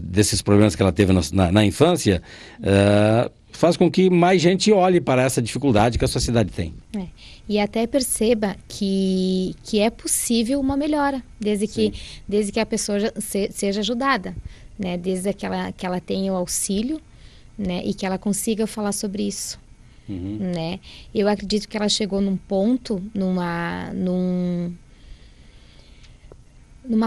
desses problemas que ela teve na infância faz com que mais gente olhe para essa dificuldade que a sociedade tem. E até perceba que é possível uma melhora, desde que a pessoa seja ajudada, né? Desde que ela tenha o auxílio, né? E que ela consiga falar sobre isso. Né? Eu acredito que ela chegou num ponto, numa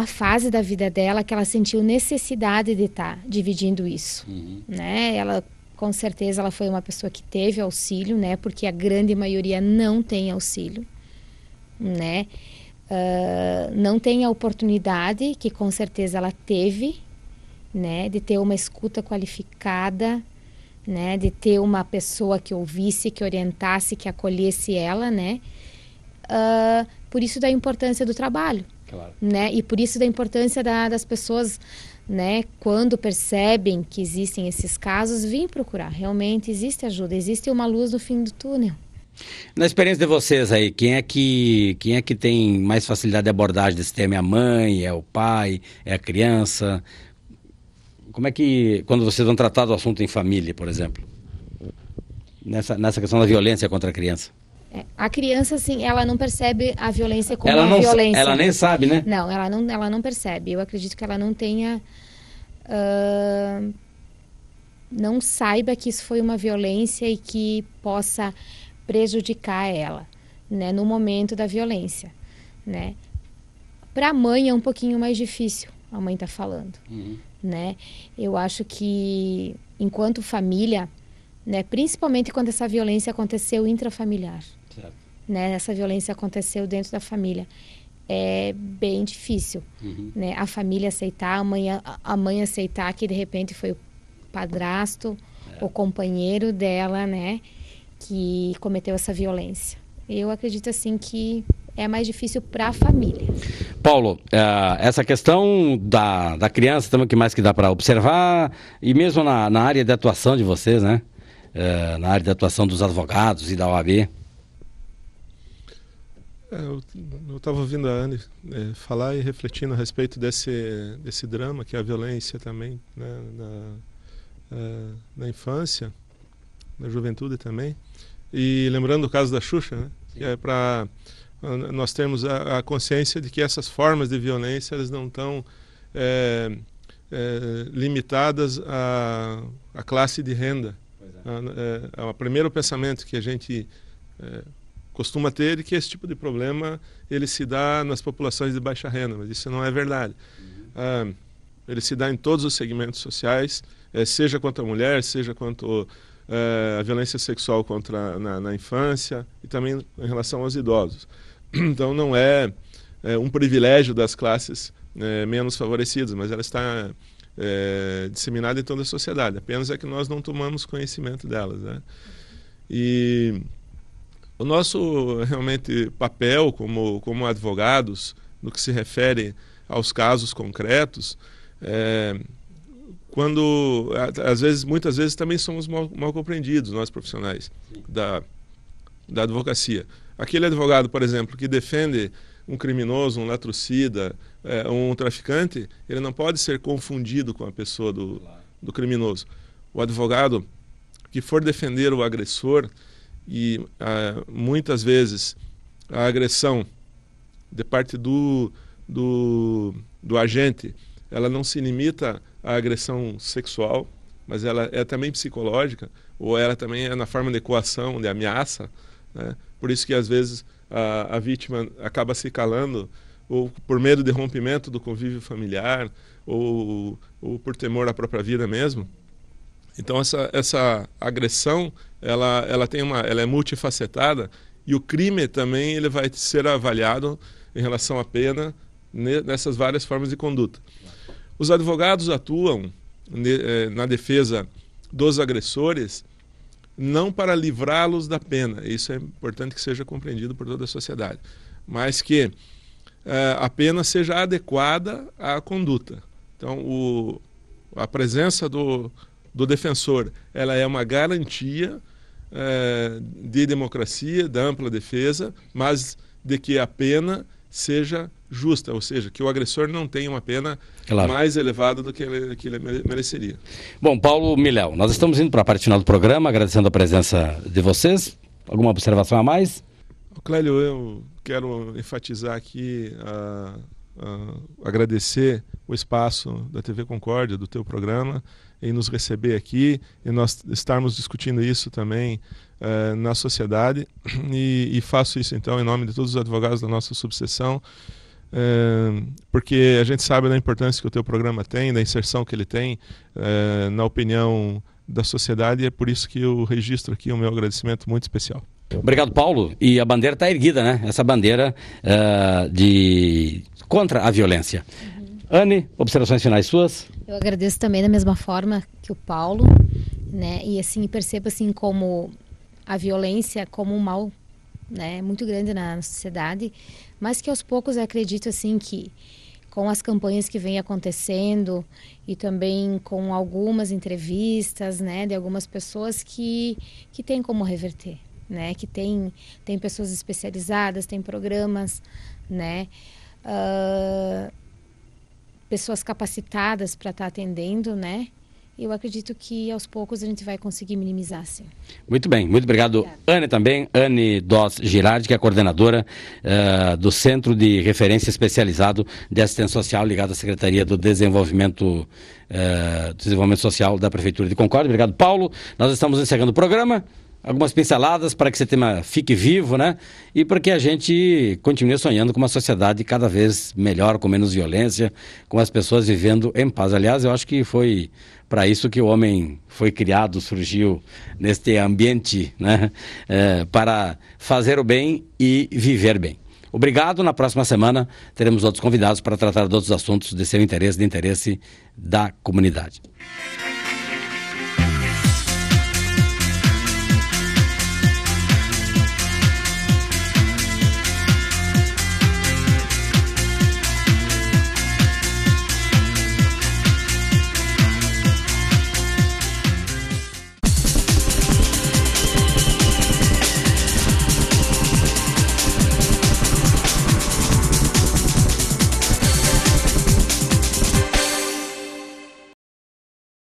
fase da vida dela que ela sentiu necessidade de estar dividindo isso, né? Ela, com certeza, ela foi uma pessoa que teve auxílio, né? Porque a grande maioria não tem auxílio, né? Não tem a oportunidade que, com certeza, ela teve, né? De ter uma escuta qualificada, né? De ter uma pessoa que ouvisse, que orientasse, que acolhesse ela, né? Por isso da importância do trabalho. Claro. Né? E por isso da importância das pessoas, né, quando percebem que existem esses casos, vir procurar. Realmente existe ajuda, existe uma luz no fim do túnel. Na experiência de vocês aí, quem é que tem mais facilidade de abordagem desse tema? É a mãe, é o pai, é a criança? Como é que, quando vocês vão tratar do assunto em família, por exemplo? Nessa questão da violência contra a criança? A criança, assim, ela não percebe a violência como uma violência. Ela nem sabe, né? Não, ela não percebe. Eu acredito que ela não tenha... não saiba que isso foi uma violência e que possa prejudicar ela, né, no momento da violência, né? Para a mãe é um pouquinho mais difícil, a mãe está falando, né? Eu acho que enquanto família, né, principalmente quando essa violência aconteceu intrafamiliar, certo, né, essa violência aconteceu dentro da família, é bem difícil, né, a família aceitar, a mãe aceitar que de repente foi o padrasto, o companheiro dela, né, que cometeu essa violência. Eu acredito assim que é mais difícil para a família. Paulo, essa questão da criança também, que mais que dá para observar, e mesmo na área de atuação de vocês, né? Na área de atuação dos advogados e da OAB. Eu estava ouvindo a Anne falar e refletindo a respeito desse drama, que é a violência também, né, na infância, na juventude também. E lembrando o caso da Xuxa, né, que é para nós termos a consciência de que essas formas de violência elas não estão limitadas à classe de renda. É o primeiro pensamento que a gente costuma ter de que esse tipo de problema ele se dá nas populações de baixa renda, mas isso não é verdade. Ele se dá em todos os segmentos sociais, seja quanto a mulher, seja quanto a violência sexual na infância e também em relação aos idosos. Então não é um privilégio das classes menos favorecidas, mas ela está disseminada em toda a sociedade. Apenas é que nós não tomamos conhecimento delas, né? E o nosso realmente papel como advogados no que se refere aos casos concretos, quando muitas vezes também somos mal compreendidos, nós profissionais da advocacia. Aquele advogado, por exemplo, que defende um criminoso, um latrocida, um traficante, ele não pode ser confundido com a pessoa do criminoso. O advogado que for defender o agressor, e muitas vezes a agressão de parte do agente, ela não se limita à agressão sexual, mas ela é também psicológica, ou ela também é na forma de coação, de ameaça, né? Por isso que às vezes a vítima acaba se calando, ou por medo de rompimento do convívio familiar, ou por temor à própria vida mesmo. Então essa agressão ela é multifacetada, e o crime também ele vai ser avaliado em relação à pena nessas várias formas de conduta. Os advogados atuam na defesa dos agressores não para livrá-los da pena, isso é importante que seja compreendido por toda a sociedade, mas que a pena seja adequada à conduta. Então a presença do defensor, ela é uma garantia de democracia, da ampla defesa, mas de que a pena seja justa, ou seja, que o agressor não tenha uma pena mais elevada do que ele mereceria. Bom, Paulo Miléo, nós estamos indo para a parte final do programa, agradecendo a presença de vocês. Alguma observação a mais? Clélio, eu quero enfatizar aqui, agradecer o espaço da TV Concórdia, do teu programa, em nos receber aqui e nós estarmos discutindo isso também na sociedade, e faço isso então em nome de todos os advogados da nossa subseção, porque a gente sabe da importância que o teu programa tem, da inserção que ele tem na opinião da sociedade, e é por isso que eu registro aqui o meu agradecimento muito especial. Obrigado, Paulo. E a bandeira está erguida, né? Essa bandeira contra a violência. Anne, observações finais suas? Eu agradeço também da mesma forma que o Paulo, né? E assim, percebo assim como a violência como um mal, né, muito grande na sociedade, mas que aos poucos eu acredito assim que com as campanhas que vem acontecendo e também com algumas entrevistas, né, de algumas pessoas que tem como reverter, né, que tem pessoas especializadas, tem programas, né, pessoas capacitadas para estar atendendo, né? Eu acredito que aos poucos a gente vai conseguir minimizar, sim. Muito bem, muito obrigado. Anne também, Anne Doss Girardi, que é a coordenadora do Centro de Referência Especializado de Assistência Social ligado à Secretaria do Desenvolvimento Social da Prefeitura de Concórdia. Obrigado, Paulo. Nós estamos encerrando o programa. algumas pinceladas para que esse tema fique vivo, né? E para que a gente continue sonhando com uma sociedade cada vez melhor, com menos violência, com as pessoas vivendo em paz. Aliás, eu acho que foi para isso que o homem foi criado, surgiu neste ambiente, né? Para fazer o bem e viver bem. Obrigado. Na próxima semana teremos outros convidados para tratar de outros assuntos de seu interesse, de interesse da comunidade.